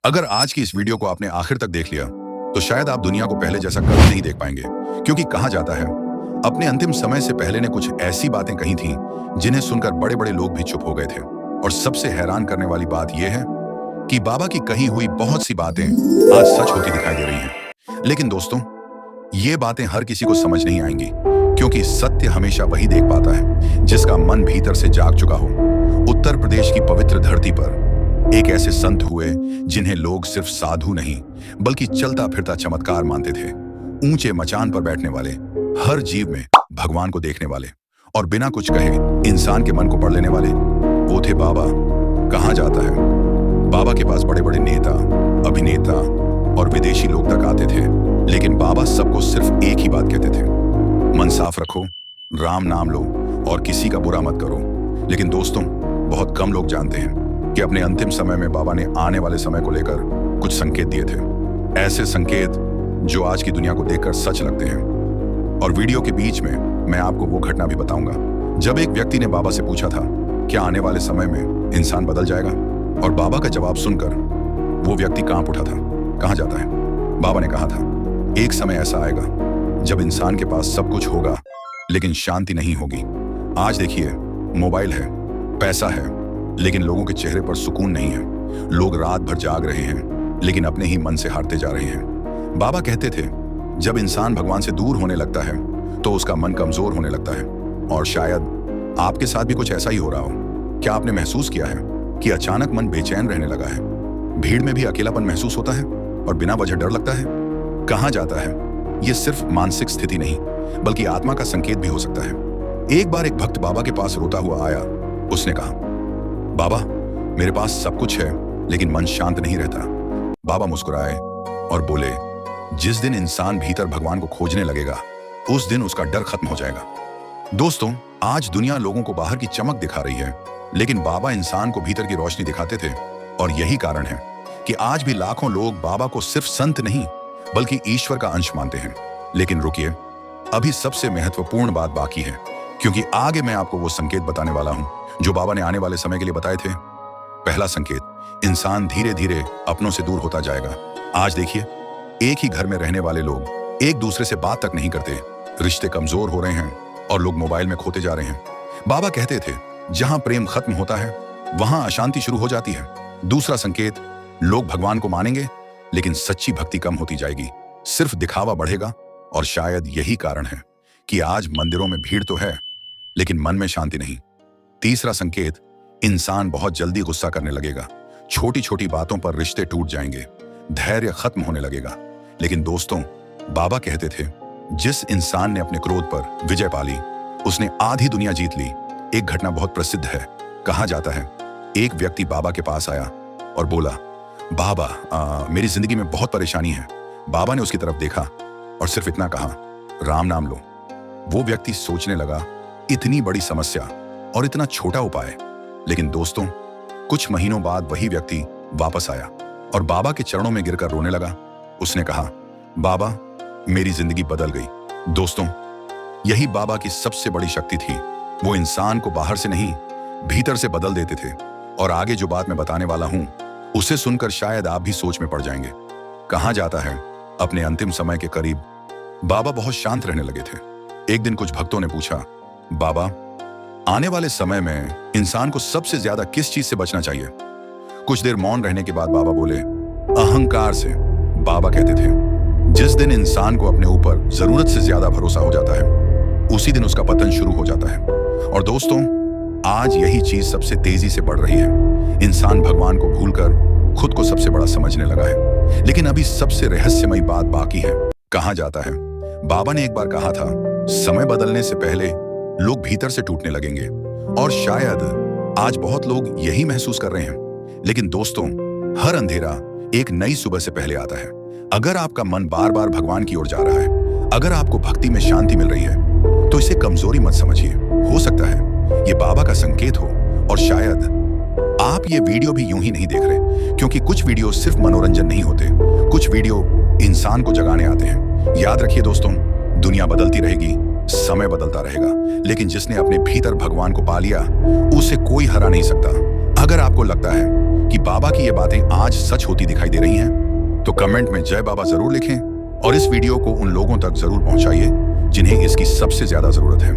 अगर आज की इस वीडियो को आपने आखिर तक देख लिया तो शायद आप दुनिया को पहले जैसा कभी नहीं देख पाएंगे, क्योंकि कहा जाता है अपने अंतिम समय से पहले ने कुछ ऐसी बातें कही थीं जिन्हें सुनकर बड़े बड़े लोग भी चुप हो गए थे। और सबसे हैरान करने वाली बात यह है कि बाबा की कही हुई बहुत सी बातें आज सच होती दिखाई दे रही हैं। लेकिन दोस्तों, ये बातें हर किसी को समझ नहीं आएंगी, क्योंकि सत्य हमेशा वही देख पाता है जिसका मन भीतर से जाग चुका हो। उत्तर प्रदेश की पवित्र धरती पर एक ऐसे संत हुए जिन्हें लोग सिर्फ साधु नहीं बल्कि चलता फिरता चमत्कार मानते थे। ऊंचे मचान पर बैठने वाले, हर जीव में भगवान को देखने वाले और बिना कुछ कहे इंसान के मन को पढ़ लेने वाले, वो थे बाबा। कहा जाता है बाबा के पास बड़े बड़े नेता, अभिनेता और विदेशी लोग तक आते थे, लेकिन बाबा सबको सिर्फ एक ही बात कहते थे, मन साफ रखो, राम नाम लो और किसी का बुरा मत करो। लेकिन दोस्तों, बहुत कम लोग जानते हैं कि अपने अंतिम समय में बाबा ने आने वाले समय को लेकर कुछ संकेत दिए थे। ऐसे संकेत जो आज की दुनिया को देखकर सच लगते हैं। और वीडियो के बीच में मैं आपको वो घटना भी बताऊंगा जब एक व्यक्ति ने बाबा से पूछा था, क्या आने वाले समय में इंसान बदल जाएगा? और बाबा का जवाब सुनकर वो व्यक्ति कांप उठा था। कहा जाता है बाबा ने कहा था, एक समय ऐसा आएगा जब इंसान के पास सब कुछ होगा लेकिन शांति नहीं होगी। आज देखिए, मोबाइल है, पैसा है, लेकिन लोगों के चेहरे पर सुकून नहीं है। लोग रात भर जाग रहे हैं लेकिन अपने ही मन से हारते जा रहे हैं। बाबा कहते थे, जब इंसान भगवान से दूर होने लगता है तो उसका मन कमजोर होने लगता है। और शायद आपके साथ भी कुछ ऐसा ही हो रहा हो। क्या आपने महसूस किया है कि अचानक मन बेचैन रहने लगा है? भीड़ में भी अकेलापन महसूस होता है और बिना वजह डर लगता है। कहा जाता है यह सिर्फ मानसिक स्थिति नहीं बल्कि आत्मा का संकेत भी हो सकता है। एक बार एक भक्त बाबा के पास रोता हुआ आया। उसने कहा, बाबा, मेरे पास सब कुछ है लेकिन मन शांत नहीं रहता। बाबा मुस्कुराए और बोले, जिस दिन इंसान भीतर भगवान को खोजने लगेगा उस दिन उसका डर खत्म हो जाएगा। दोस्तों, आज दुनिया लोगों को बाहर की चमक दिखा रही है, लेकिन बाबा इंसान को भीतर की रोशनी दिखाते थे। और यही कारण है कि आज भी लाखों लोग बाबा को सिर्फ संत नहीं बल्कि ईश्वर का अंश मानते हैं। लेकिन रुकिए, अभी सबसे महत्वपूर्ण बात बाकी है, क्योंकि आगे मैं आपको वो संकेत बताने वाला हूं जो बाबा ने आने वाले समय के लिए बताए थे। पहला संकेत, इंसान धीरे धीरे अपनों से दूर होता जाएगा। आज देखिए, एक ही घर में रहने वाले लोग एक दूसरे से बात तक नहीं करते, रिश्ते कमजोर हो रहे हैं और लोग मोबाइल में खोते जा रहे हैं। बाबा कहते थे, जहां प्रेम खत्म होता है वहां अशांति शुरू हो जाती है। दूसरा संकेत, लोग भगवान को मानेंगे लेकिन सच्ची भक्ति कम होती जाएगी, सिर्फ दिखावा बढ़ेगा। और शायद यही कारण है कि आज मंदिरों में भीड़ तो है लेकिन मन में शांति नहीं। तीसरा संकेत, इंसान बहुत जल्दी गुस्सा करने लगेगा, छोटी छोटी बातों पर रिश्ते टूट जाएंगे, धैर्य खत्म होने लगेगा। लेकिन दोस्तों, बाबा कहते थे, जिस इंसान ने अपने क्रोध पर विजय पा ली उसने आधी दुनिया जीत ली। एक घटना बहुत प्रसिद्ध है। कहा जाता है एक व्यक्ति बाबा के पास आया और बोला, बाबा, मेरी जिंदगी में बहुत परेशानी है। बाबा ने उसकी तरफ देखा और सिर्फ इतना कहा, राम नाम लो। वो व्यक्ति सोचने लगा, इतनी बड़ी समस्या और इतना छोटा उपाय। लेकिन दोस्तों, कुछ महीनों बाद वही व्यक्ति वापस आया और बाबा के चरणों में गिरकर रोने लगा। उसने कहा, बाबा, मेरी जिंदगी बदल गई। दोस्तों, यही बाबा की सबसे बड़ी शक्ति थी। वो इंसान को बाहर से नहीं भीतर से बदल देते थे। और आगे जो बात मैं बताने वाला हूं उसे सुनकर शायद आप भी सोच में पड़ जाएंगे। कहा जाता है अपने अंतिम समय के करीब बाबा बहुत शांत रहने लगे थे। एक दिन कुछ भक्तों ने पूछा, बाबा, आने वाले समय में इंसान को सबसे ज्यादा किस चीज से बचना चाहिए? कुछ देर मौन रहने के बाद बाबा बोले, अहंकार से। बाबा कहते थे, जिस दिन इंसान को अपने ऊपर जरूरत से ज्यादा भरोसा हो जाता है उसी दिन उसका पतन शुरू हो जाता है। और दोस्तों, आज यही चीज सबसे तेजी से बढ़ रही है। इंसान भगवान को भूलकर खुद को सबसे बड़ा समझने लगा है। लेकिन अभी सबसे रहस्यमयी बात बाकी है। कहा जाता है बाबा ने एक बार कहा था, समय बदलने से पहले लोग भीतर से टूटने लगेंगे। और शायद आज बहुत लोग यही महसूस कर रहे हैं। लेकिन दोस्तों, हर अंधेरा एक नई सुबह से पहले आता है। अगर आपका मन बार बार भगवान की ओर जा रहा है, अगर आपको भक्ति में शांति मिल रही है, तो इसे कमजोरी मत समझिए। हो सकता है ये बाबा का संकेत हो। और शायद आप ये वीडियो भी यूं ही नहीं देख रहे, क्योंकि कुछ वीडियो सिर्फ मनोरंजन नहीं होते, कुछ वीडियो इंसान को जगाने आते हैं। याद रखिए दोस्तों, दुनिया बदलती रहेगी, समय बदलता रहेगा, लेकिन जिसने अपने भीतर भगवान को पा लिया उसे कोई हरा नहीं सकता। अगर आपको लगता है कि बाबा की ये बातें आज सच होती दिखाई दे रही हैं, तो कमेंट में जय बाबा जरूर लिखें और इस वीडियो को उन लोगों तक जरूर पहुंचाइए जिन्हें इसकी सबसे ज्यादा जरूरत है।